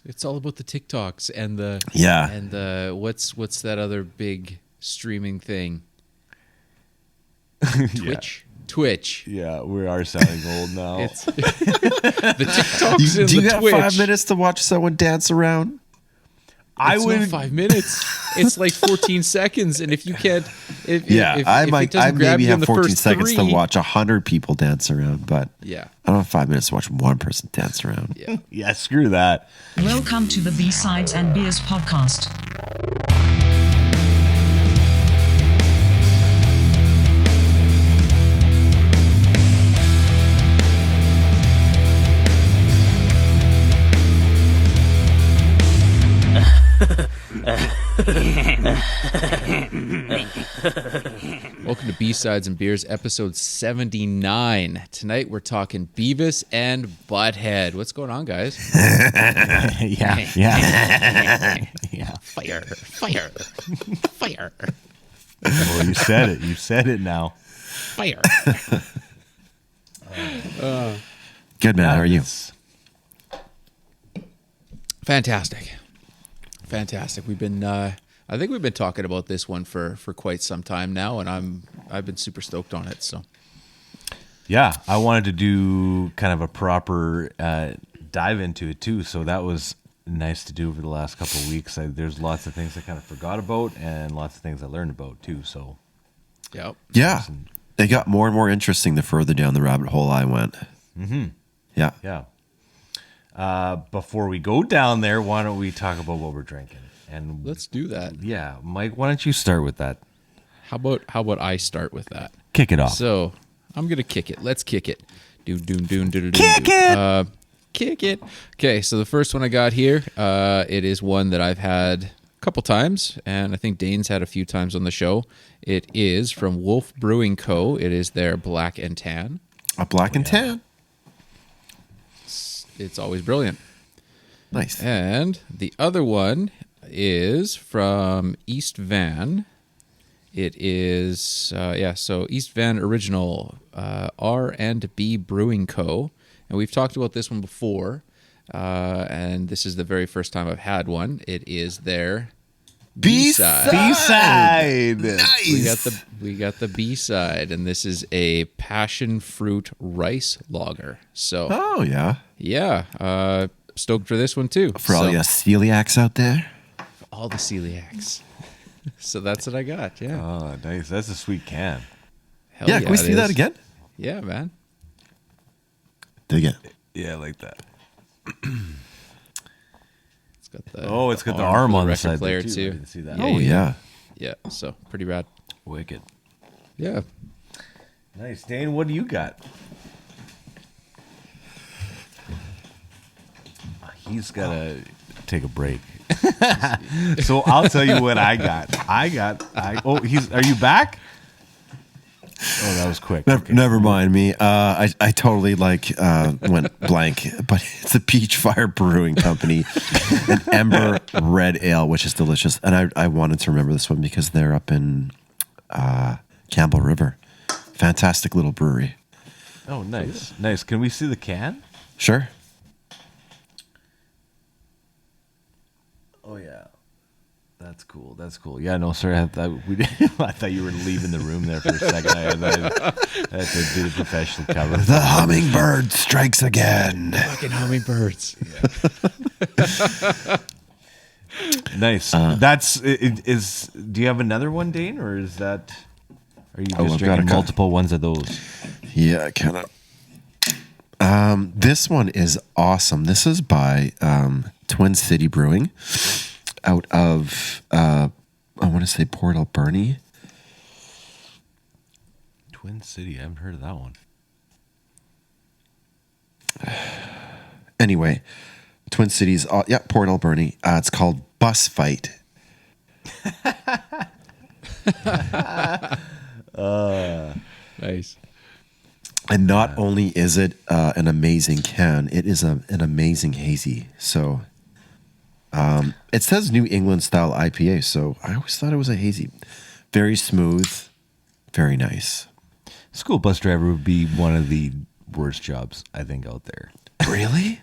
It's all about the TikToks and the what's that other big streaming thing? Twitch. Twitch. Yeah, we are sounding old now. It's the TikToks and Do you the have Twitch. 5 minutes to watch someone dance around? It's not 5 minutes. It's like 14 seconds, and if you can't, I maybe have 14 seconds to three, watch 100 people dance around, but yeah, I don't have 5 minutes to watch one person dance around. yeah. Yeah, screw that. Welcome to the B-Sides and Beers podcast. Welcome to B-Sides and Beers, episode 79. Tonight we're talking Beavis and Butt-Head. What's going on, guys? Yeah. Fire. Well, you said it. You said it now. Fire. Good, man. How are you? Fantastic. We've been, I think we've been talking about this one for quite some time now, and I've been super stoked on it. So, Yeah, I wanted to do kind of a proper dive into it too. So that was nice to do over the last couple of weeks. There's lots of things I kind of forgot about, and lots of things I learned about too. So, yep. Yeah. They got more and more interesting the further down the rabbit hole I went. Mm-hmm. Yeah. Yeah. Before we go down there, why don't we talk about what we're drinking? And Let's do that. Yeah, Mike, why don't you start with that? How about I start with that? Kick it off. So I'm gonna kick it. Let's kick it. Kick it. Kick it. Okay, so the first one I got here, it is one that I've had a couple times, and I think Dane's had a few times on the show. It is from Wolf Brewing Co. It is their Black and Tan. A black and tan. It's always brilliant. Nice. And the other one is from East Van. It is, so East Van Original, R&B Brewing Co. And we've talked about this one before, and this is the very first time I've had one. It is their B-side. B-side. Nice. We got the B-side, and this is a passion fruit rice lager. So, Oh, yeah. stoked for this one too. For all you celiacs out there. All the celiacs. So that's what I got. Yeah. Oh, nice. That's a sweet can. Hell Yeah, can we it see that is. again? Yeah, man. Dig it. Yeah, I like that. It's got the It's got the arm for on the record side player there, too. too. I didn't see that. Oh, yeah. Yeah. So pretty rad. Wicked. Yeah. Nice. Dane, what do you got? He's got to take a break. So I'll tell you what I got. Are you back? Oh, that was quick. Never mind me. I totally went blank, but it's a Peach Fire Brewing Company, an Ember Red Ale, which is delicious. And I wanted to remember this one because they're up in Campbell River. Fantastic little brewery. Oh, nice. Nice. Can we see the can? Sure. Oh, yeah. That's cool. Yeah, no, sorry. I thought you were leaving the room there for a second. I had to do the professional cover. The hummingbird strikes again. Fucking hummingbirds. Nice. Do you have another one, Dane, or is that? Are you just I've got drinking a couple. multiple ones of those? Yeah, kind of. This one is awesome. This is by Twin City Brewing out of, I want to say Port Alberni. Twin City. I haven't heard of that one. Anyway, Twin Cities, Port Alberni. It's called Bus Fight. Nice. And not only is it an amazing can, it is an amazing hazy. So it says New England style IPA, so I always thought it was a hazy. Very smooth, very nice. School bus driver would be one of the worst jobs, I think, out there. Really?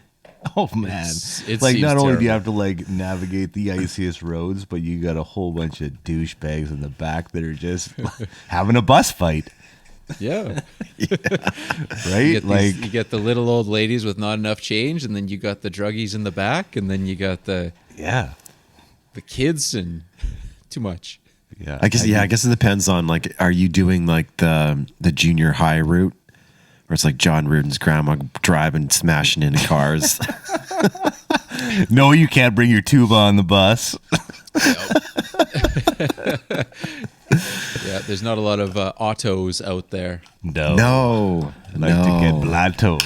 Oh man! It Like seems not only do you terrible. have to like navigate the iciest roads, but you got a whole bunch of douchebags in the back that are just having a bus fight, Yeah. right? Like You get the little old ladies with not enough change, and then you got the druggies in the back, and then you got the yeah, kids and too much. yeah. I guess it depends on like, are you doing like the junior high route, where it's like John Ruden's grandma driving, smashing into cars? No, you can't bring your tuba on the bus. Yeah, there's not a lot of autos out there. No, No, like to get blotto.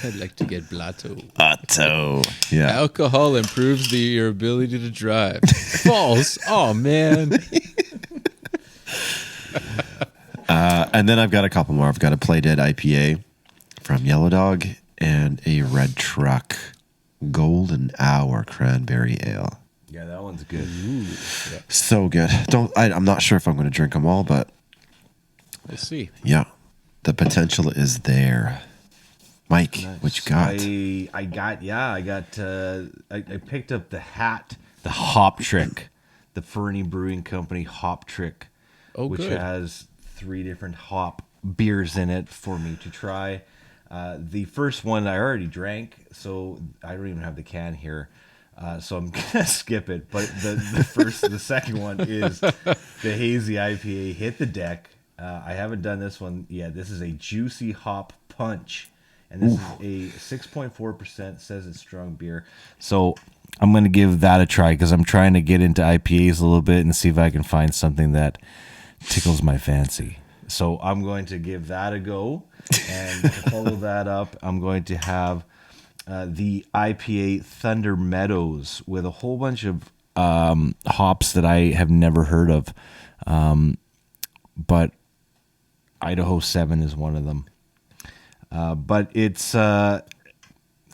I'd like to get blotto. Otto. Yeah. Alcohol improves your ability to drive. False. Oh man. And then I've got a couple more. I've got a Play Dead IPA from Yellow Dog and a Red Truck Golden Hour Cranberry Ale. Yeah, that one's good. So good. I'm not sure if I'm going to drink them all, but We'll see. yeah, the potential is there. Mike, what you got? I picked up the Hop Trick, the Fernie Brewing Company Hop Trick, which good. has 3 different hop beers in it for me to try. The first one I already drank, so I don't even have the can here. So I'm gonna skip it. But the second one is the Hazy IPA Hit the Deck. I haven't done this one yet. This is a Juicy Hop Punch, and this is a 6.4%. Says it's strong beer. So I'm gonna give that a try because I'm trying to get into IPAs a little bit and see if I can find something that tickles my fancy. So I'm going to give that a go, and to follow that up, I'm going to have the IPA Thunder Meadows with a whole bunch of hops that I have never heard of, but Idaho 7 is one of them. But it's I'm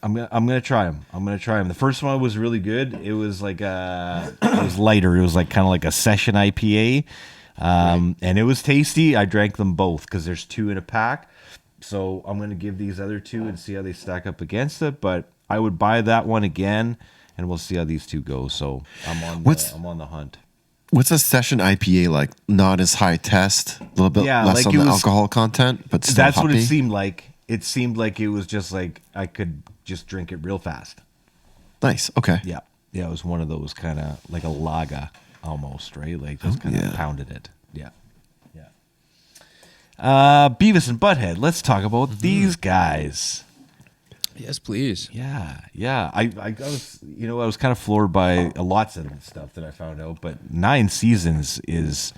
gonna try them. The first one was really good. It was like it was lighter. It was like kind of like a session IPA, and it was tasty. I drank them both because there's 2 in a pack. So I'm going to give these other 2 and see how they stack up against it. But I would buy that one again, and we'll see how these 2 go. So I'm on the hunt. What's a session IPA like? Not as high test, a little bit less like on the alcohol content, but still that's hoppy. what it seemed like. It seemed like it was just like I could just drink it real fast. Nice. Okay. Yeah, it was one of those kind of like a lager almost, right? Like just kind of pounded it. Yeah. Beavis and Butthead. Let's talk about these guys. Yes, please. Yeah. I was kind of floored by lots of stuff that I found out, but 9 seasons is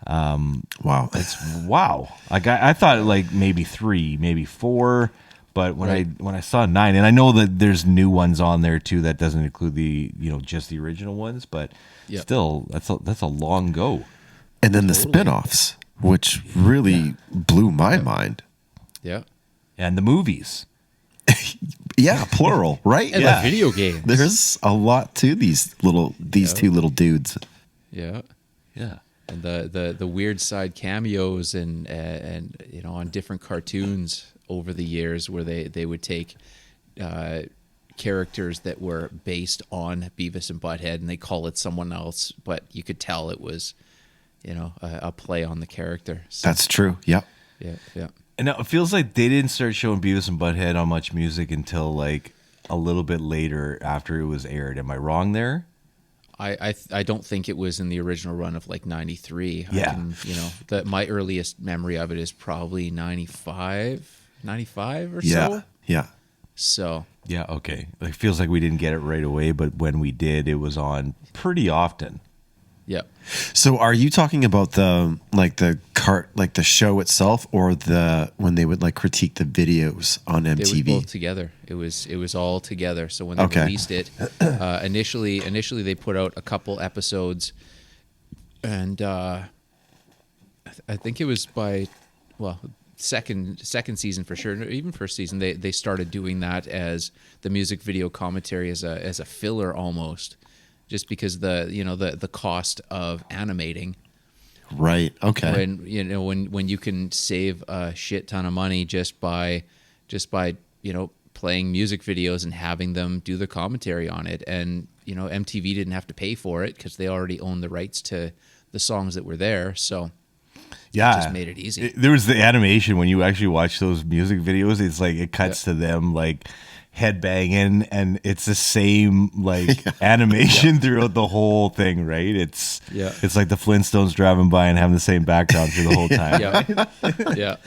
Wow. it's wow. Like I thought like maybe 3, maybe 4, but when I saw 9, and I know that there's new ones on there too that doesn't include the just the original ones, but still that's a long go. And then the spin-offs, which really blew my mind. Yeah. And the movies. Yeah, plural, right? And the video games. There's a lot to these 2 little dudes. Yeah. Yeah. And the weird side cameos and on different cartoons over the years where they would take characters that were based on Beavis and Butthead and they call it someone else, but you could tell it was a play on the character. So, That's true. Yep. yeah. And now it feels like they didn't start showing Beavis and Butthead on Much Music until like a little bit later after it was aired. Am I wrong there? I don't think it was in the original run of like 93. Yeah. My earliest memory of it is probably 95 or Yeah. so. Yeah. So Yeah, okay. It feels like we didn't get it right away, but when we did, it was on pretty often. yeah. So are you talking about the show itself, or when they would like critique the videos on They were MTV? both together. It was all together. So when they released it, initially they put out a couple episodes, and I think it was by second season for sure. Even first season, they started doing that as the music video commentary as a filler almost, just because the cost of animating. Right. Okay. When you can save a shit ton of money just by playing music videos and having them do the commentary on it. And, MTV didn't have to pay for it because they already owned the rights to the songs that were there. So Yeah, it just made it easy. There was the animation when you actually watch those music videos. It's like it cuts to them like headbanging, and it's the same like animation throughout the whole thing, right? It's like the Flintstones driving by and having the same background through the whole time. Yeah.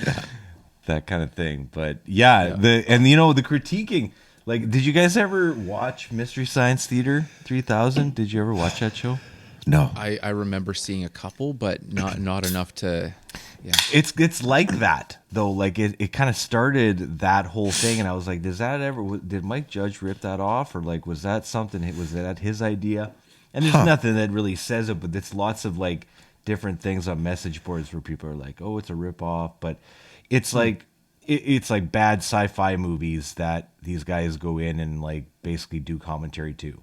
That kind of thing. But the critiquing. Like, did you guys ever watch Mystery Science Theater 3000? Did you ever watch that show? No. I remember seeing a couple, but not enough to. Yeah. It's like that though. Like it kind of started that whole thing, and I was like, did Mike Judge rip that off, or like was that his idea? And there's nothing that really says it, but it's lots of like different things on message boards where people are like, oh, it's a rip off, but it's like it's like bad sci-fi movies that these guys go in and like basically do commentary to,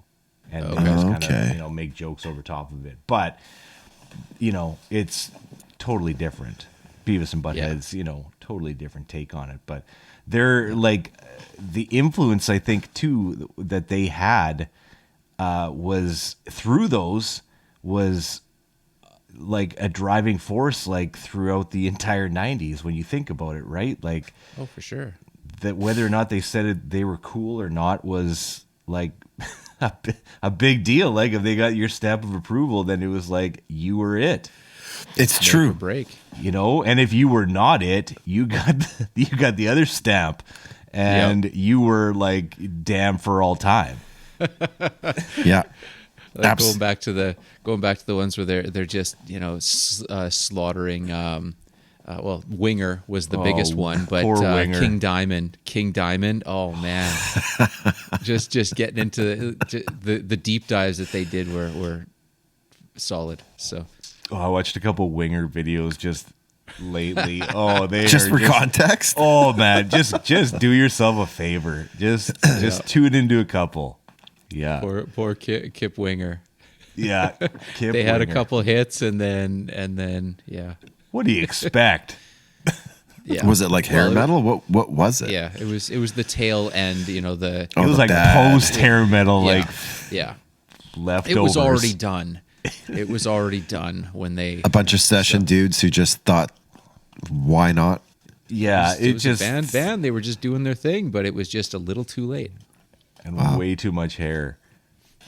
and they just kind of make jokes over top of it, but it's totally different. Beavis and Butthead's, totally different take on it. But they're like the influence, I think, too, that they had was through those was like a driving force, like throughout the entire 90s when you think about it, right? Like, oh, for sure. That whether or not they said it, they were cool or not was like a big deal. Like if they got your stamp of approval, then it was like you were it. It's true. Break. And if you were not it, you got the other stamp, and you were like damn for all time. Yeah. Like going back to the ones where they're just slaughtering. Winger was the biggest one, but King Diamond. Oh man, just getting into the deep dives that they did were solid. So. Oh, I watched a couple Winger videos just lately. Oh, they just for context. Oh man, just do yourself a favor. Just tune into a couple. Yeah. Poor Kip Winger. Yeah. Kip they had Winger. a couple hits and then yeah. What do you expect? Yeah. Was it like hair metal? What was it? Yeah, it was the tail end. The it was like post hair metal, yeah. Leftovers. It was already done. It was already done when they a bunch of session dudes who just thought, why not? Yeah, it was just a band. They were just doing their thing, but it was just a little too late and way too much hair.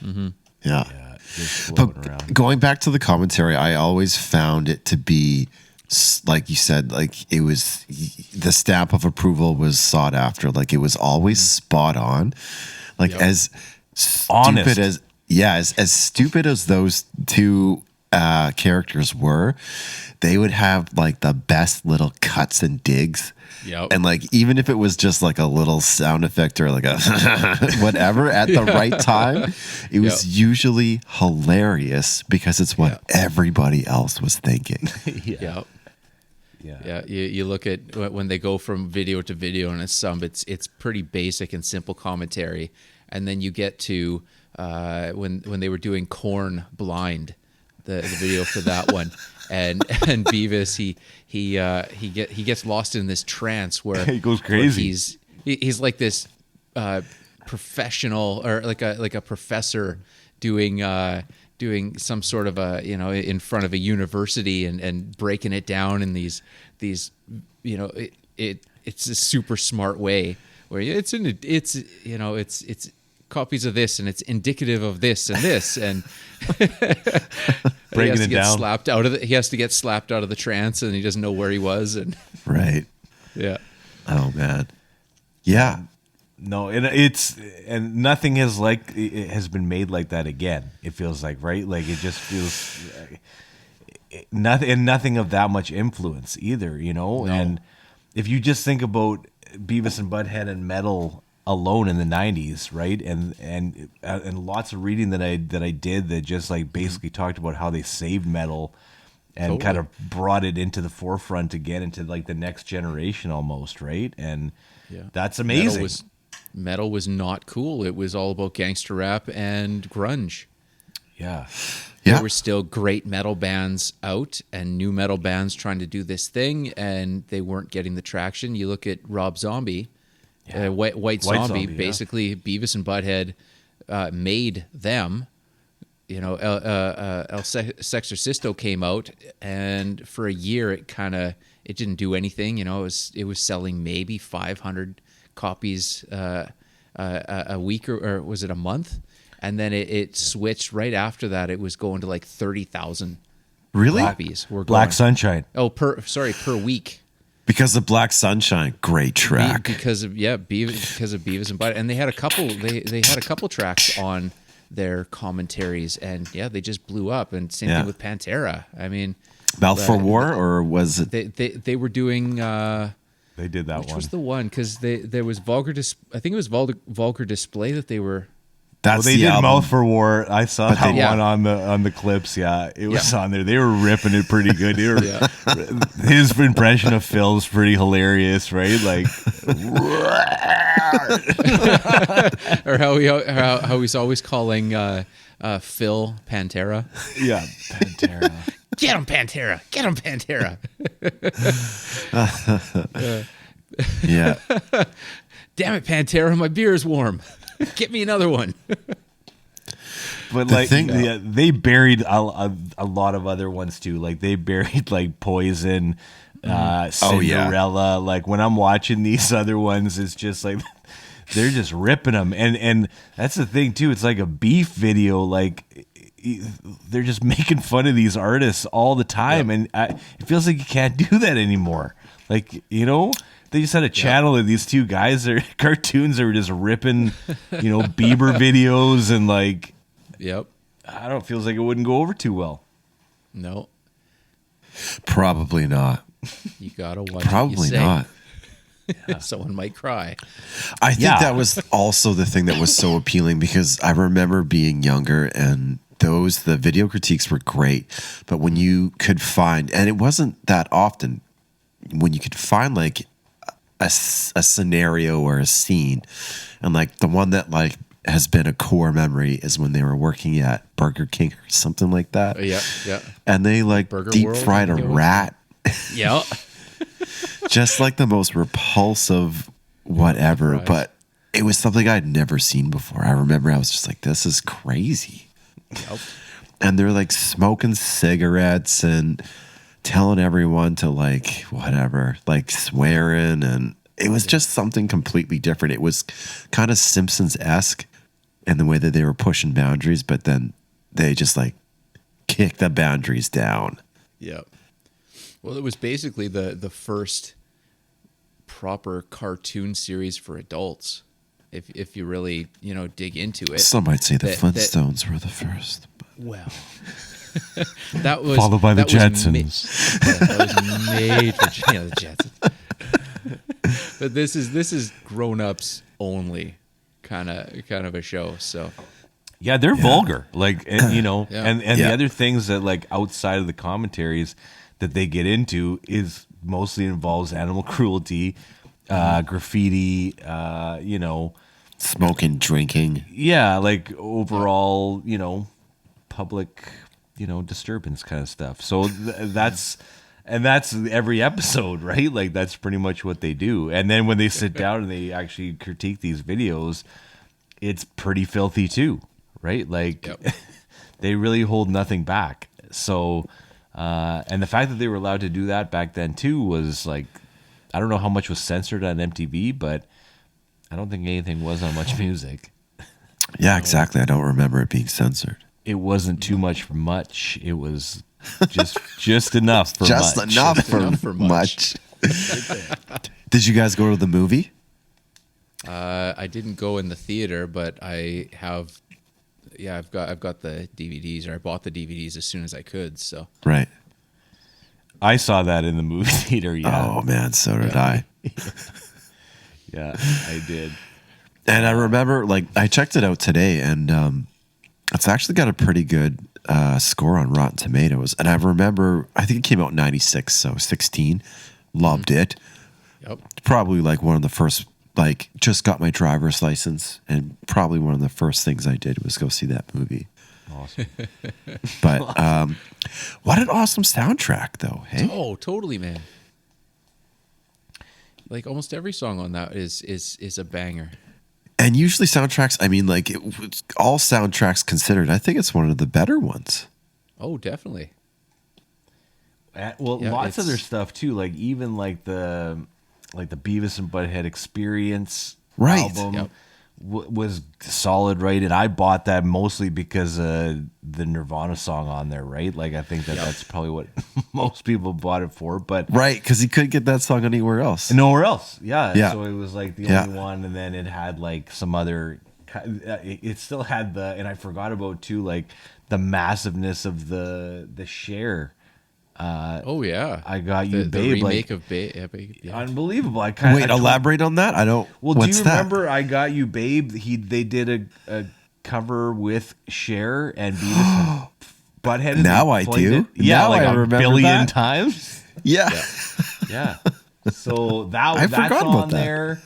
Mm-hmm. Yeah. Just but around. Going back to the commentary, I always found it to be, like you said, like it was the stamp of approval was sought after. Like it was always spot on. Like as honest as stupid as those two characters were, they would have like the best little cuts and digs. Yep. And like even if it was just like a little sound effect or like a whatever at the right time, it was usually hilarious because it's what everybody else was thinking. Yeah. You look at when they go from video to video, and it's pretty basic and simple commentary, and then you get to when they were doing Korn Blind, the video for that one, and Beavis he gets lost in this trance where he goes crazy. He's like this professional or like a professor doing some sort of in front of a university and breaking it down in these it's a super smart way where it's copies of this and it's indicative of this and this and breaking it down. He has to get slapped out of the trance and he doesn't know where he was and right. Yeah. Oh man. Yeah. No, and nothing has been made like that again. It feels like, right? Like it just feels nothing of that much influence either, No. And if you just think about Beavis and Butthead and metal alone in the 90s, right? And lots of reading that I did that just like basically talked about how they saved metal and kind of brought it into the forefront again into like the next generation almost, right? And that's amazing. Metal was not cool. It was all about gangster rap and grunge. Yeah. There were still great metal bands out and new metal bands trying to do this thing, and they weren't getting the traction. You look at Rob Zombie, White Zombie. Zombie, yeah. Basically, Beavis and Butthead made them. You know, El Sexorcisto came out, and for a year it didn't do anything. You know, it was selling maybe 500 copies a week or was it a month? And then it switched right after that. It was going to like 30,000 Really? copies. Black Sunshine. Oh, per week. Because of Black Sunshine, great track. Because of Beavis and Butt, and they had a couple. They had a couple tracks on their commentaries, and they just blew up. And same thing with Pantera. I mean, Mouth for War, or was it? They were doing. They did that which one. was the one? Because there was Vulgar. I think it was Vulgar Display that they were. That's they the did album. Mouth for War. I saw that Yeah. one on the clips. Yeah, it was on there. They were ripping it pretty good. They were, his impression of Phil's pretty hilarious, right? Like, Or how he's always calling Phil Pantera. yeah, Pantera. Get him, Pantera! Get him, Pantera! Yeah. Damn it, Pantera! My beer is warm. Get me another one. But The like, thing- they buried a lot of other ones too. Like they buried like Poison, Cinderella. Like when I'm watching these other ones, it's just like they're just ripping them. And that's the thing too. It's like a beef video. Like they're just making fun of these artists all the time, and it feels like you can't do that anymore. Like, you know. They just had a channel of these two guys, their cartoons that were just ripping, Bieber videos and like, Yep. I don't know, it feels like it wouldn't go over too well. No, Probably not. you gotta watch. Probably not. Someone might cry. I think that was also the thing that was so appealing, because I remember being younger and the video critiques were great, but when you could find, and it wasn't that often, when you could find like a scenario or a scene, and like the one that like has been a core memory is when they were working at Burger King or something like that. Yeah. And they like Burger deep World, fried a I think it was. rat. Yeah. Just like the most repulsive whatever, Right. but it was something I'd never seen before. I remember I was just like, this is crazy. Yep. And they're like smoking cigarettes and telling everyone to like whatever, like swearing, and it was just something completely different. It was kind of Simpsons-esque in the way that they were pushing boundaries, but then they just like kick the boundaries down. Yep. Well, it was basically the first proper cartoon series for adults. If you really dig into it. Some might say the That- Flintstones were the first. But Well, that was Followed by the that was Jetsons. That was made for the Jetsons. But this is grown-ups only kind of a show. So Yeah, they're vulgar. Like, and, Yeah. and Yeah. the other things that like outside of the commentaries that they get into is mostly involves animal cruelty, graffiti, smoking, drinking. yeah, like overall, public, disturbance kind of stuff. So that's every episode, right? Like that's pretty much what they do. And then when they sit down and they actually critique these videos, it's pretty filthy too, right? Like they really hold nothing back. So, and the fact that they were allowed to do that back then too was like, I don't know how much was censored on MTV, but I don't think anything was on Much Music. Yeah, exactly. I don't remember it being censored. It wasn't too much for much. It was just enough for Just much. enough enough for for much. much. Did you guys go to the movie? I didn't go in the theater, but I have. Yeah, I've got the DVDs, or I bought the DVDs as soon as I could. So Right. I saw that in the movie theater. Yeah, Oh man, so did I. yeah, I did. And I remember, like, I checked it out today, and it's actually got a pretty good score on Rotten Tomatoes. And I remember, I think it came out in '96, so 16. Loved it. yep. Probably like one of the first, like, just got my driver's license, and probably one of the first things I did was go see that movie. Awesome. But what an awesome soundtrack, though. Hey, Oh, totally, man. Like almost every song on that is a banger. And usually soundtracks, I mean, like all soundtracks considered, I think it's one of the better ones. Oh, definitely. Well, Yeah, lots of it's- their stuff too, like even like the Beavis and Butthead Experience Right. album Yep. was solid, right? And I bought that mostly because the Nirvana song on there, right? Like I think that's probably what most people bought it for, but Right, because he couldn't get that song anywhere else. nowhere else. Yeah. Yeah. So it was like the Yeah. only one, and then it had like some other. It still had and I forgot about too, like the massiveness of the Cher. Oh yeah. I Got You, the Babe, remake like- of Babe. Yeah. Unbelievable. Wait, elaborate on that? I don't. Well, what's do you that? remember I Got You, Babe? They did a cover with Cher and Beavis and Butthead. and Now they I played do. it. Yeah, Now like I a remember billion that. times. Yeah. Yeah. So I that's forgot on about that. there.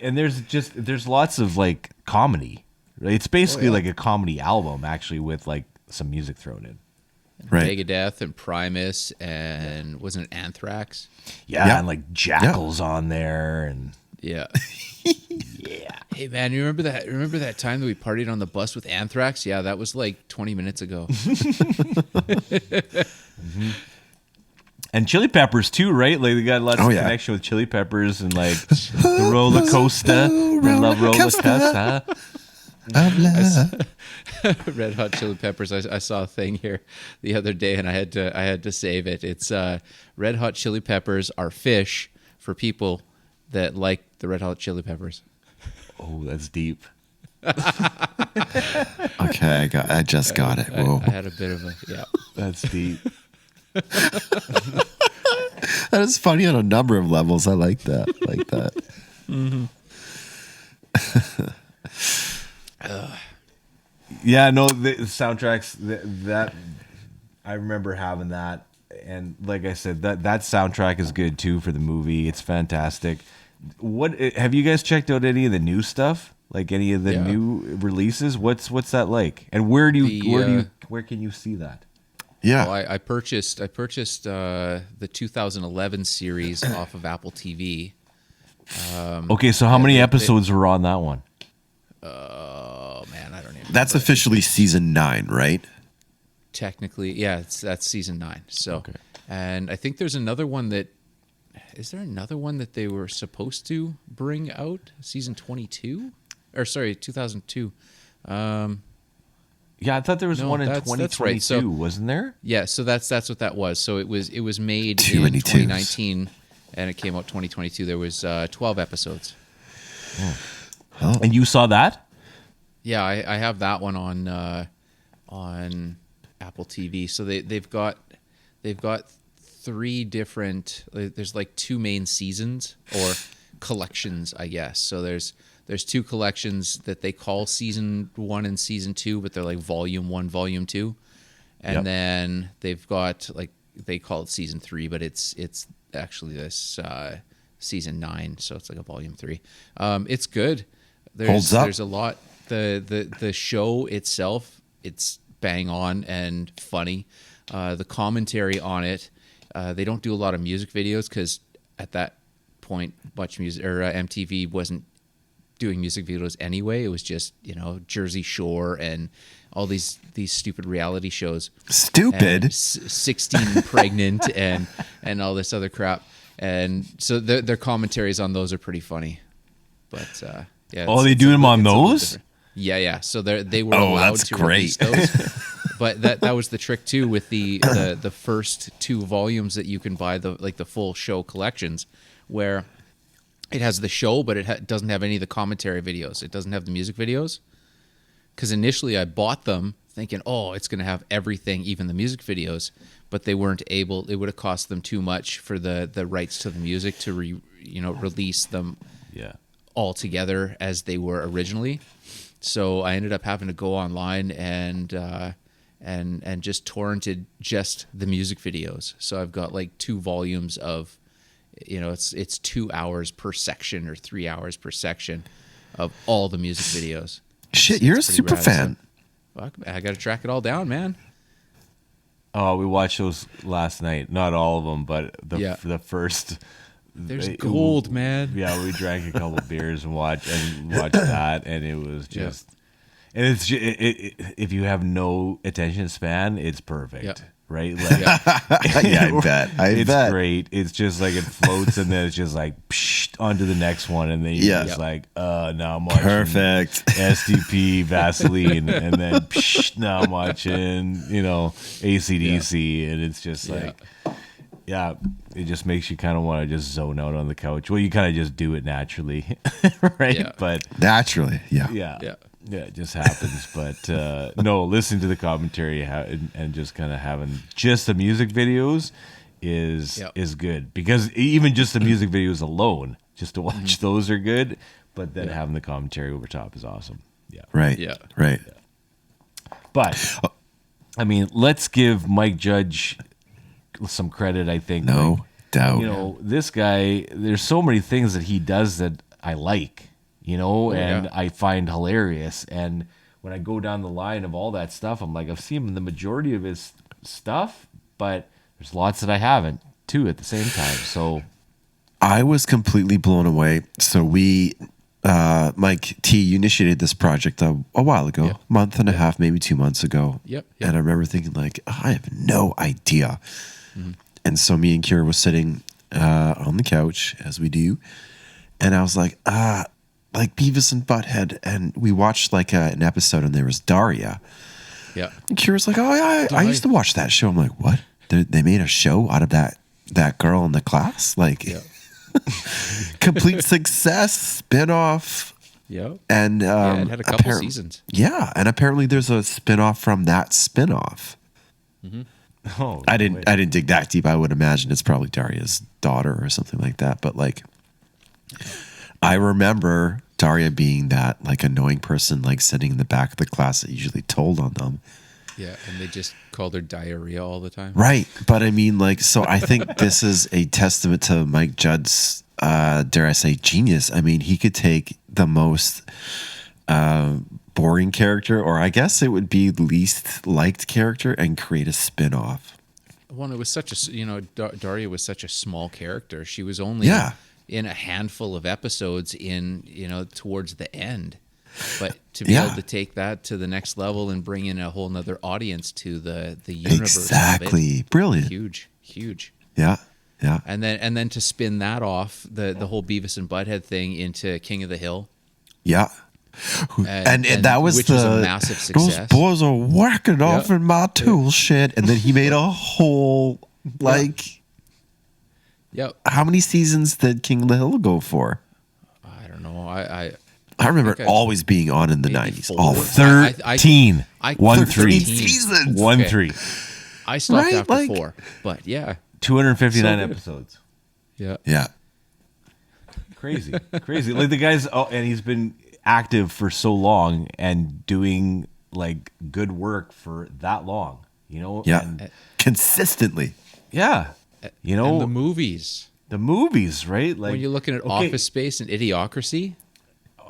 And there's lots of like comedy. Right? It's basically like a comedy album, actually, with like some music thrown in. Right. Megadeth and Primus and wasn't it Anthrax? Yeah, Yeah. and like Jackal's on there, and Yeah. Yeah. Hey man, you remember that? Remember that time that we partied on the bus with Anthrax? Yeah, that was like 20 minutes ago. and Chili Peppers too, right? Like they got lots Oh, of yeah. connection with Chili Peppers and like the roller coaster. I love roller coaster. Of love. Red Hot Chili Peppers. I saw a thing here the other day, and I had to save it. It's Red Hot Chili Peppers are fish for people that like the Red Hot Chili Peppers. Oh, that's deep. Okay, I just got it. Whoa. I had a bit of a yeah. That's deep. That is funny on a number of levels. I like that. Like that. Yeah, no, the soundtracks that I remember having that, and like I said, that soundtrack is good too for the movie. It's fantastic. What have you guys checked out any of the new stuff? Like any of the Yeah. new releases? What's that like? And where can you see that? Yeah. Well, I purchased the 2011 series off of Apple TV. Okay, so how many they- episodes were on that one? Oh man, I don't even. That's remember. officially season 9, right? Technically, yeah, that's season 9. So, Okay. and I think there's another one that. Is there another one that they were supposed to bring out? Season 22, or sorry, 2002. Yeah, I thought there was No, one in that's 2022, right. So- wasn't there? Yeah, so that's what that was. So it was made Too in many twos. 2019, and it came out 2022. There was 12 episodes. And you saw that? Yeah, I have that one on Apple TV. So they've got 3 different. There's like 2 main seasons or collections, I guess. So there's 2 collections that they call season 1 and season 2, but they're like volume 1, volume 2, and Yep. then they've got like they call it season 3, but it's actually this season 9, so it's like a volume 3. It's good. Holds up. There's a lot. The show itself, it's bang on and funny. The commentary on it, they don't do a lot of music videos because at that point, much music or MTV wasn't doing music videos anyway. It was just Jersey Shore and all these stupid reality shows. Stupid. And 16 pregnant and all this other crap. And so their commentaries on those are pretty funny. But yeah. Oh, they do them on it's a little those? different. Yeah. So they were Oh, allowed that's to great. release those. But that was the trick too with the first 2 volumes that you can buy the full show collections, where it has the show, but it doesn't have any of the commentary videos. It doesn't have the music videos. Because initially I bought them thinking, oh, it's going to have everything, even the music videos. But they weren't able. It would have cost them too much for the rights to the music to release them Yeah. all together as they were originally. So I ended up having to go online and just torrented just the music videos. So I've got like 2 volumes of, it's 2 hours per section or 3 hours per section of all the music videos. Shit, you're a It's pretty super rad. fan. So, I got to track it all down, man. Oh, we watched those last night. Not all of them, but Yeah. the first. There's gold, man. Yeah, we drank a couple beers and watched that, and it was just. And it's if you have no attention span, it's perfect, Yeah. right? Like, Yeah, I bet. It's great. It's just like it floats, and then it's just like psh, onto the next one, and then you're just like, now I'm watching Perfect. SDP Vaseline, and then psh, now I'm watching AC/DC, and it's just like. Yeah, it just makes you kind of want to just zone out on the couch. Well, you kind of just do it naturally, right? Yeah. But Naturally, yeah. It just happens. But no, listening to the commentary and just kind of having just the music videos is good, because even just the music videos alone, just to watch those are good. But then having the commentary over top is awesome. Yeah, Right. Yeah. Right. But I mean, let's give Mike Judge some credit. I think No doubt. This guy, there's so many things that he does that I like, and I find hilarious. And when I go down the line of all that stuff, I'm like, I've seen the majority of his stuff, but there's lots that I haven't too at the same time. So I was completely blown away. So we, Mike T, you initiated this project a while ago, month and a half, maybe 2 months ago. Yep. And I remember thinking like, I have no idea. And so me and Kira was sitting on the couch, as we do, and I was like Beavis and Butthead, and we watched like an episode, and there was Daria. Yeah. And Kira's like, oh yeah, I used to watch that show. I'm like, what? They made a show out of that girl in the class? Like, complete success, spinoff. Yeah. And it had a couple seasons. Yeah, and apparently there's a spinoff from that spinoff. oh, I didn't dig that deep. I would imagine it's probably Daria's daughter or something like that. But like, I remember Daria being that like annoying person, like sitting in the back of the class that usually told on them. Yeah, and they just called her diarrhea all the time. Right, but I mean, like, so I think this is a testament to Mike Judd's, dare I say, genius. I mean, he could take the most boring character, or I guess it would be least liked character, and create a spin-off. Well, it was such a, Daria was such a small character. She was only in a handful of episodes towards the end. But to be able to take that to the next level and bring in a whole nother audience to the universe. Exactly. Brilliant. Huge. Yeah. Yeah. And then to spin that off, the whole Beavis and Butthead thing into King of the Hill. Yeah. And that was which was a massive success. Those boys are whacking off in my tool shed. And then he made a whole, like, how many seasons did King of the Hill go for? I don't know. I remember it always being on in the 90s. All 13. 13 seasons. 13. I stopped after 4. But 259 episodes. Yeah. Yeah. Crazy. Like the guy's, and he's been active for so long and doing like good work for that long, Yeah. And, consistently. Yeah. And the movies. The movies, right? Like when you're looking at Office Space and Idiocracy.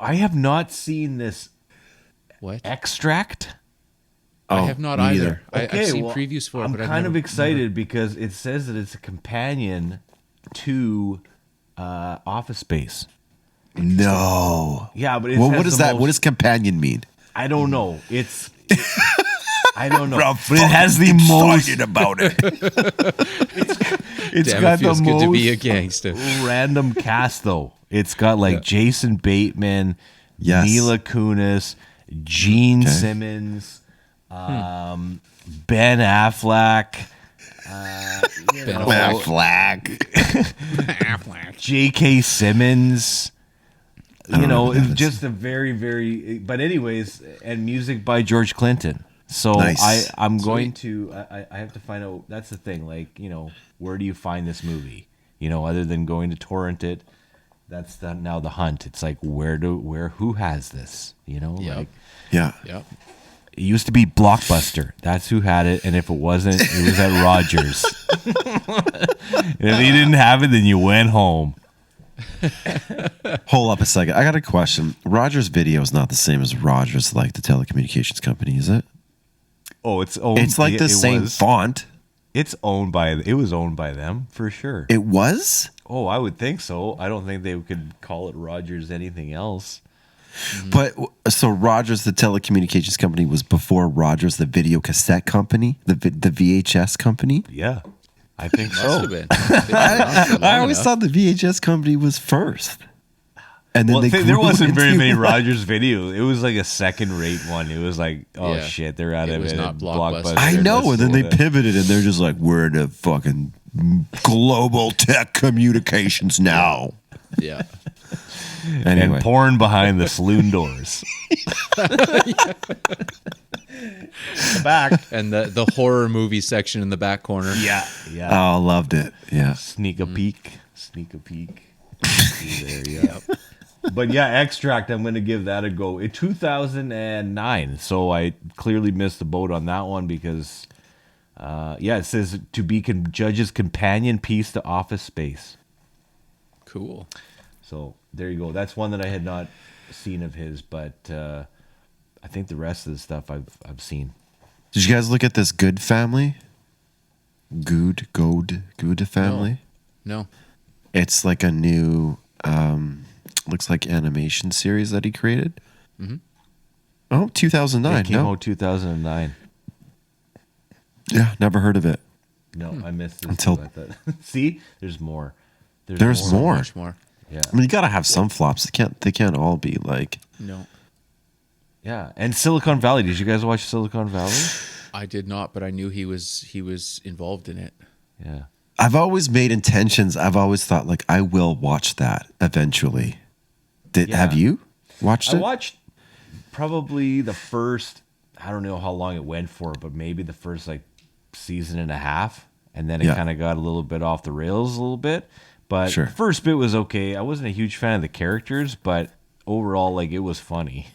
I have not seen this extract. I have not either. I've seen previews for it, I'm but kind of excited because it says that it's a companion to Office Space. No. Yeah, but what does that? What does companion mean? I don't know. I don't know. Bro, but it has the most excited about it. It's Damn, got it feels the good most to be a gangster. random cast though. It's got like Jason Bateman, Mila Kunis, Gene Simmons, Ben Affleck, J.K. Simmons. Just a very, very. But anyways, and music by George Clinton. So nice. I'm going to. I have to find out. That's the thing. Like, where do you find this movie? Other than going to torrent it. That's now the hunt. It's like who has this? Like yeah. It used to be Blockbuster. That's who had it, and if it wasn't, it was at Rogers. And if you didn't have it, then you went home. Hold up a second. I got a question. Rogers Video is not the same as Rogers, like the telecommunications company, is it? It's like the same font. It was owned by them for sure. It was? Oh, I would think so. I don't think they could call it Rogers anything else. But so Rogers, the telecommunications company, was before Rogers, the video cassette company, the VHS company. Yeah, I think Must so. have been. I I always thought the VHS company was first, and then Well, they there grew wasn't very into- many Rogers video. It was like a second-rate one. It was like, oh Yeah. shit, they're out It of was it. not and Blockbuster. I know, Let's and then they slow down. pivoted, and they're just like, we're in a fucking global tech communications now. Yeah. Anyway, And porn behind the saloon doors. Back. And the horror movie section in the back corner. Yeah, yeah. oh, loved it. Yeah, Sneak a peek. There, yeah. But yeah, Extract, I'm going to give that a go. In 2009, so I clearly missed the boat on that one because, it says to be judge's companion piece to Office Space. Cool. So there you go. That's one that I had not seen of his, but I think the rest of the stuff I've seen. did you guys look at this Good Family? Good Family. No. It's like a new, looks like animation series that he created. Mm-hmm. Oh, 2009. It came No, out 2009. yeah, never heard of it. No, I missed this. Until- too, I thought. See, there's more. There's more. Much more. Yeah, I mean, you gotta have some flops. They can't all be like. No. yeah. And Silicon Valley. Did you guys watch Silicon Valley? I did not, but I knew he was involved in it. Yeah. I've always made intentions. I've always thought like I will watch that eventually. Yeah. Have you watched I it? watched probably the first. I don't know how long it went for, but maybe the first like season and a half, and then it Yeah. kind of got a little bit off the rails a little bit. But Sure. the first bit was okay. I wasn't a huge fan of the characters, but overall, like it was funny.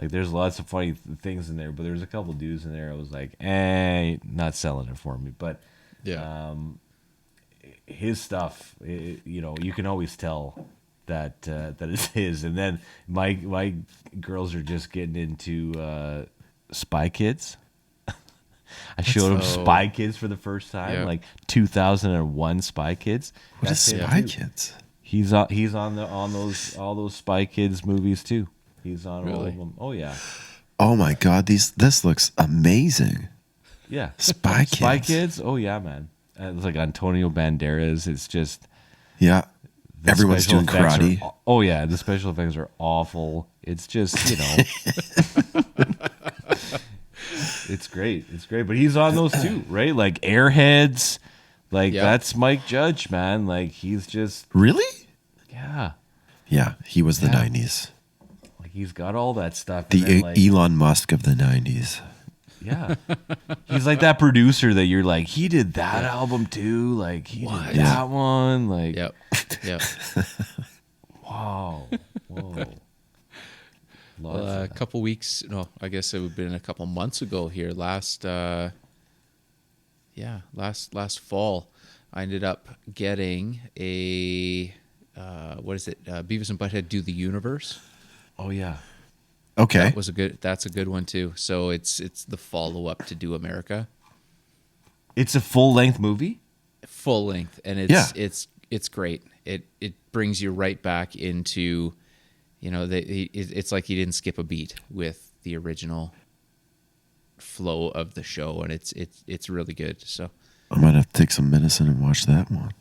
Like there's lots of funny things in there, but there's a couple dudes in there. I was like, not selling it for me. But Yeah. his stuff, you can always tell that it's his. And then my girls are just getting into Spy Kids. I showed them so- Spy Kids for the first time, Yeah. like 2001 Spy Kids. What is That's him, Spy too. Kids? He's on all those Spy Kids movies too. He's on all Really? of them. Oh yeah, Oh my God, this looks amazing. yeah. Spy Kids. Spy Kids. Oh yeah, man. It's like Antonio Banderas. It's just Yeah, the everyone's special doing effects karate. oh yeah, the special effects are awful. It's just it's great. It's great. But he's on those too, right? Like Airheads. Like Yeah. that's Mike Judge, man. Like he's just Really? yeah. Yeah, he was the Yeah. 90s. Like he's got all that stuff. And The then, like, Elon Musk of the 90s. yeah. He's like that producer that you're like, he did that album too. Like he What? did that one. Like Yep. Yep. wow. Whoa. Lots Well, of a couple weeks, no, I guess it would have been a couple months ago here. Last fall, I ended up getting a, what is it? Beavis and Butthead Do the Universe. oh yeah. Okay. That's a good one too. So it's the follow up to Do America, It's a full length movie. full length, and it's great. It brings you right back into, it's like he didn't skip a beat with the original flow of the show, and it's really good. So I might have to take some medicine and watch that one.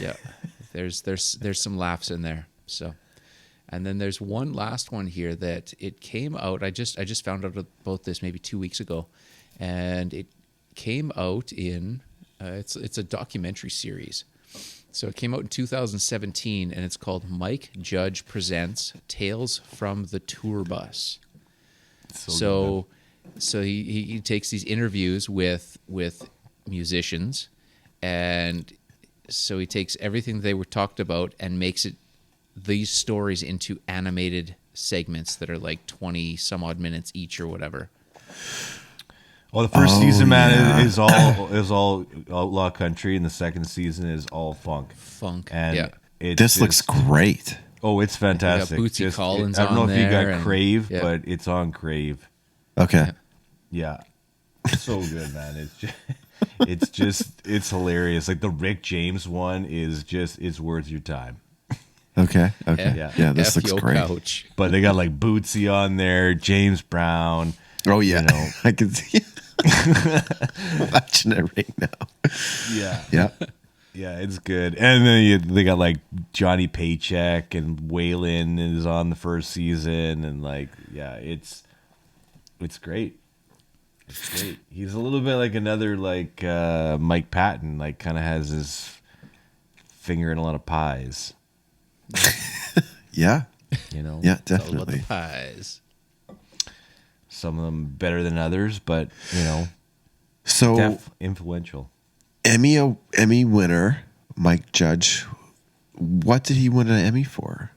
yeah, there's some laughs in there. So, and then there's one last one here that it came out. I just found out about this maybe 2 weeks ago, and it came out in it's a documentary series. So it came out in 2017, and it's called Mike Judge Presents Tales from the Tour Bus. So he takes these interviews with musicians, and so he takes everything they were talked about and makes these stories into animated segments that are like 20 some odd minutes each or whatever. Well, the first season, man, yeah. is all outlaw country, and the second season is all funk. And And it's This looks great. Oh, it's fantastic. Bootsy Collins I don't know on if you there, got and- Crave, yeah. but it's on Crave. Okay. Yeah, so good, man. It's just, it's hilarious. Like the Rick James one is just, it's worth your time. Okay. Yeah. This looks FYO great. Couch. But they got like Bootsy on there, James Brown. Oh yeah, You know. I can see. Watching it right now. Yeah. Yeah, it's good. And then they got like Johnny Paycheck and Waylon is on the first season, and like, yeah, it's great. It's great. He's a little bit like another like Mike Patton, like kind of has his finger in a lot of pies. Yeah, You know, yeah, It's all about the definitely. pies. some of them better than others, but you know, So influential. Emmy winner Mike Judge. What did he win an Emmy for?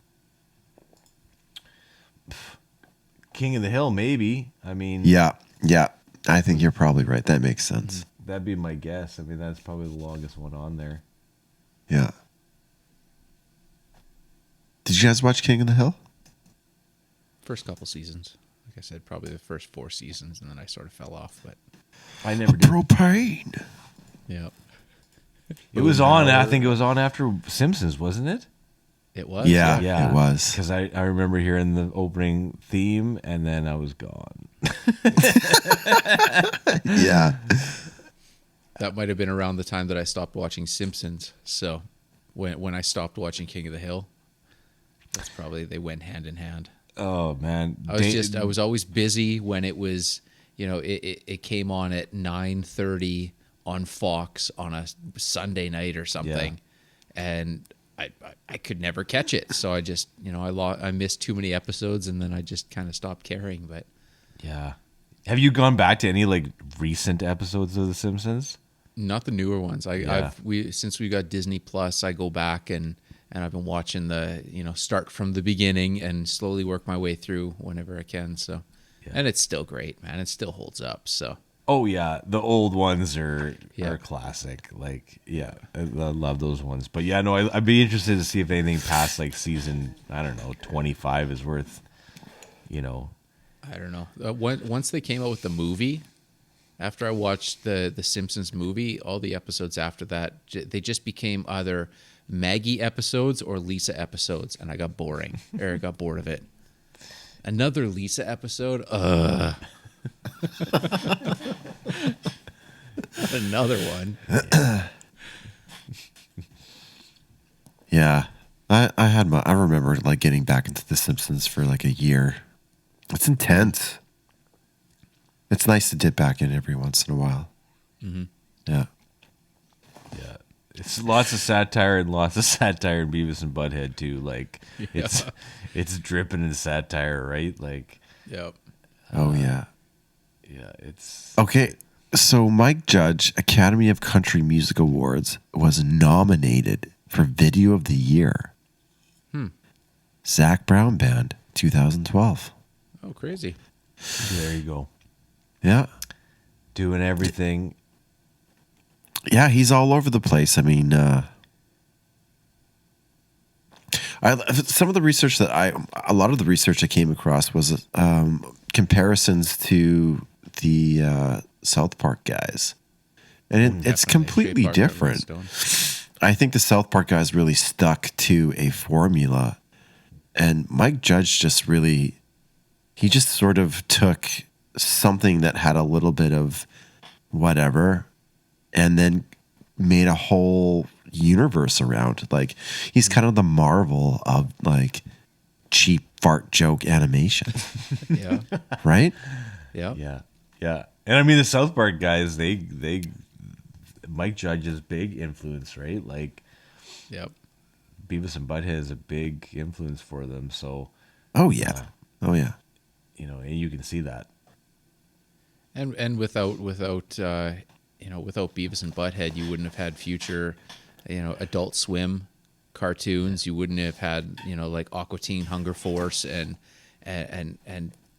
King of the Hill, maybe. I mean, Yeah. I think you're probably right. That makes sense. that'd be my guess. I mean, that's probably the longest one on there. Yeah. Did you guys watch King of the Hill? First couple seasons. Like I said, probably the first 4 seasons, and then I sort of fell off. But I never did. Propane. yeah, It was on. I think it was on after Simpsons, wasn't it? it was. Yeah, it was. Because I remember hearing the opening theme, and then I was gone. Yeah. That might have been around the time that I stopped watching Simpsons. So when I stopped watching King of the Hill, that's probably, they went hand in hand. Oh man, I was always busy when it was, it came on at 9:30 on Fox on a Sunday night or something, and I could never catch it. So I just, I missed too many episodes, and then I just kind of stopped caring. But Yeah. Have you gone back to any like recent episodes of The Simpsons? not the newer ones. Yeah. Since we got Disney Plus, I go back and I've been watching the, start from the beginning and slowly work my way through whenever I can. So, and it's still great, man. It still holds up. So, Oh yeah, the old ones are Yeah. classic. Like, yeah, I love those ones. But yeah, no, I'd be interested to see if anything past like season, I don't know, 25 is worth, I don't know. Once they came out with the movie, after I watched the Simpsons movie, all the episodes after that, they just became either Maggie episodes or Lisa episodes, and I got boring. Or I got bored of it. Another Lisa episode? Another one. Yeah. I remember like getting back into The Simpsons for like a year. It's intense. It's nice to dip back in every once in a while. Mm-hmm. Yeah. Yeah. It's lots of satire and lots of satire in Beavis and Butthead too. Like it's dripping in satire, right? Like, Yep. Oh yeah. yeah, it's Okay. So Mike Judge, Academy of Country Music Awards, was nominated for Video of the Year. Zach Brown Band, 2012. Oh, crazy. there you go. Yeah. Doing everything. Yeah, he's all over the place. I mean, some of the research a lot of the research I came across was comparisons to the South Park guys, and it's Definitely completely straight bar different. Rolling Stone. I think the South Park guys really stuck to a formula, and Mike Judge he just sort of took something that had a little bit of whatever, and then made a whole universe around. Like, he's kind of the Marvel of like cheap fart joke animation, Yeah. right? Yeah. Yeah. Yeah. And I mean the South Park guys, they Mike Judge's big influence, right? Like Yep. Beavis and Butthead is a big influence for them. So, Oh yeah. Oh yeah. and you can see that. And without Beavis and Butthead, you wouldn't have had future, Adult Swim cartoons. You wouldn't have had, like Aqua Teen Hunger Force and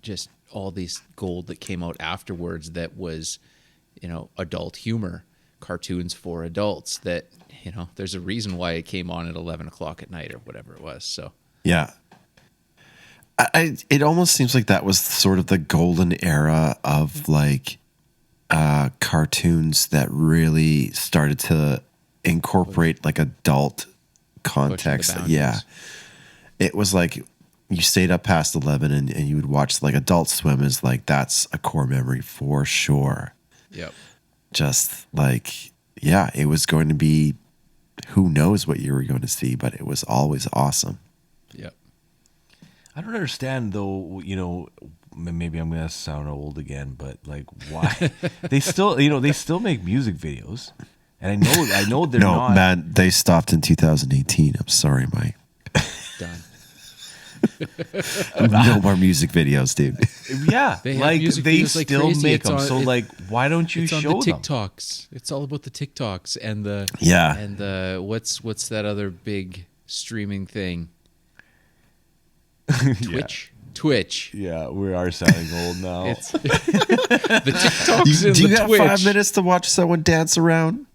just all these gold that came out afterwards that was, adult humor cartoons for adults that, there's a reason why it came on at 11 o'clock at night or whatever it was. So, Yeah. It almost seems like that was sort of the golden era of like cartoons that really started to incorporate like adult context. Yeah. It was like you stayed up past 11 and you would watch like Adult Swim is like, that's a core memory for sure. Yep. Just like, yeah, it was going to be, who knows what you were going to see, but it was always awesome. Yep. I don't understand though, you know, maybe I'm going to sound old again, but like why they still make music videos. And I know they're no, not. man, they stopped in 2018. I'm sorry, Mike. Done. No more music videos, dude. Yeah, They have like music they videos like still crazy. make It's them. on- So it- like, why don't you It's on show the them? TikToks. It's all about the TikToks and the Yeah. and the what's that other big streaming thing? Twitch. Yeah, we are sounding old now. It's the TikToks and Do you the have Twitch. 5 minutes to watch someone dance around?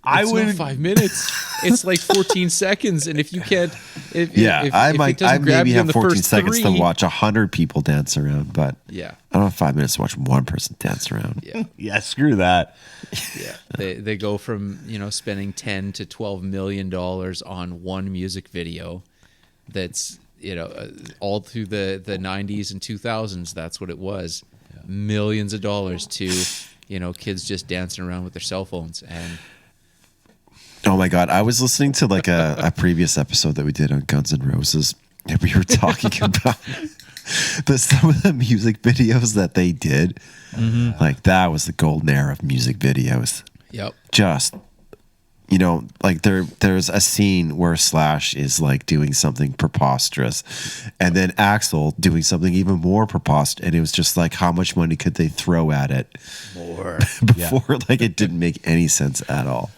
It's not 5 minutes. It's like 14 seconds, and if you can't, if I if might. it doesn't I grab maybe you in have the 14 first seconds to three- watch 100 people dance around, but Yeah, I don't have 5 minutes to watch one person dance around. yeah, Yeah, screw that. yeah. They go from spending 10 to 12 million dollars on one music video. That's all through the 90s and 2000s. That's what it was. Millions of dollars to kids just dancing around with their cell phones. And Oh my God. I was listening to like a previous episode that we did on Guns N' Roses, and we were talking about some of the music videos that they did. Like that was the golden era of music videos. yep, Just, like there's a scene where Slash is like doing something preposterous, and then Axl doing something even more preposterous. And it was just like, how much money could they throw at it more. before like it didn't make any sense at all?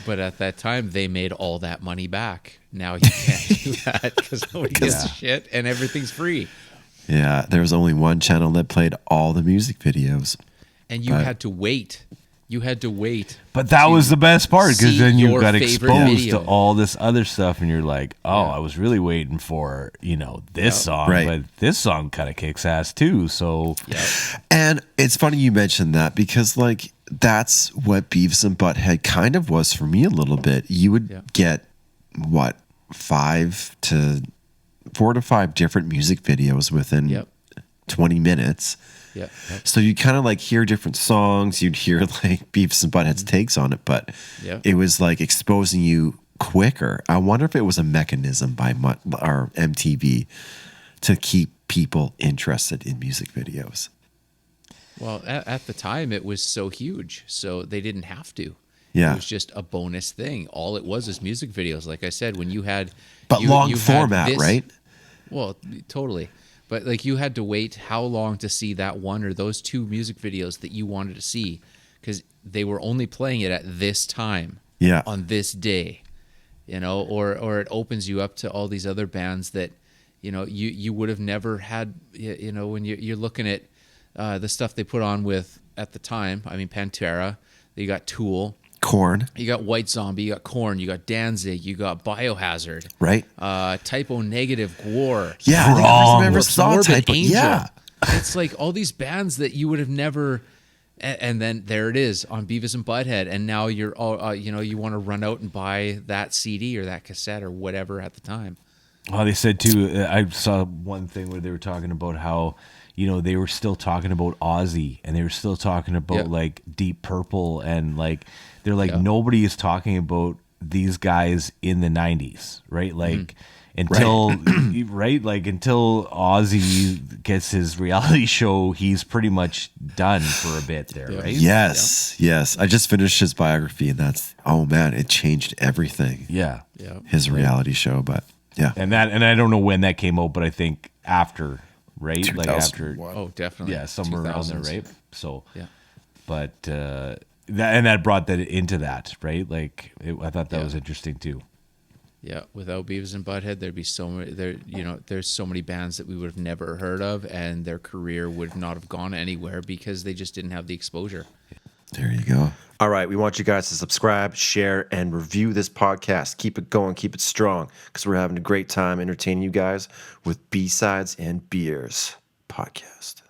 But at that time, they made all that money back. Now you can't do that because nobody gives a shit and everything's free. Yeah, there was only one channel that played all the music videos. And you had to wait. You had to wait. But that was the best part, see because then you your got favorite exposed video. to all this other stuff, and you're like, oh, Yeah. I was really waiting for this song, Right. but this song kind of kicks ass too. So And it's funny you mentioned that, because like that's what Beavis and Butthead kind of was for me a little bit. You would get what 4 to 5 different music videos within 20 minutes. Yeah. So you kind of like hear different songs. You'd hear like Beavis and Butthead's takes on it, but it was like exposing you quicker. I wonder if it was a mechanism by our MTV to keep people interested in music videos. Well, at the time, it was so huge, so they didn't have to. Yeah. It was just a bonus thing. All it was music videos. Like I said, when you had... But long you had format, this- right? Well, totally. But like you had to wait how long to see that one or those two music videos that you wanted to see, because they were only playing it at this time, on this day, or it opens you up to all these other bands that you would have never had. When you're looking at the stuff they put on with at the time. I mean, Pantera. You got Tool. Korn. You got White Zombie, you got Korn, you got Danzig, you got Biohazard, right? Typo Negative, Gwar. Yeah, I think I never saw Morbid Typo. Angel. Yeah, It's like all these bands that you would have never. And then there it is on Beavis and Butthead, and now you're all you want to run out and buy that CD or that cassette or whatever at the time. Well, they said too. I saw one thing where they were talking about how they were still talking about Ozzy, and they were still talking about like Deep Purple, and like they're like nobody is talking about these guys in the 90s, right? Like until until Ozzy gets his reality show, he's pretty much done for a bit there, right? Yes. I just finished his biography, and that's it changed everything. Yeah. His reality show, but And I don't know when that came out, but I think after, right? Like after. Oh, definitely. Yeah, somewhere around there, 2000s. right? So, Yeah. But that brought that into that, right? Like I thought that was interesting too. Yeah, without Beavis and Butthead, there'd be so many. There's so many bands that we would have never heard of, and their career would not have gone anywhere because they just didn't have the exposure. there you go. All right, we want you guys to subscribe, share, and review this podcast. Keep it going, keep it strong, because we're having a great time entertaining you guys with B-Sides and Beers podcast.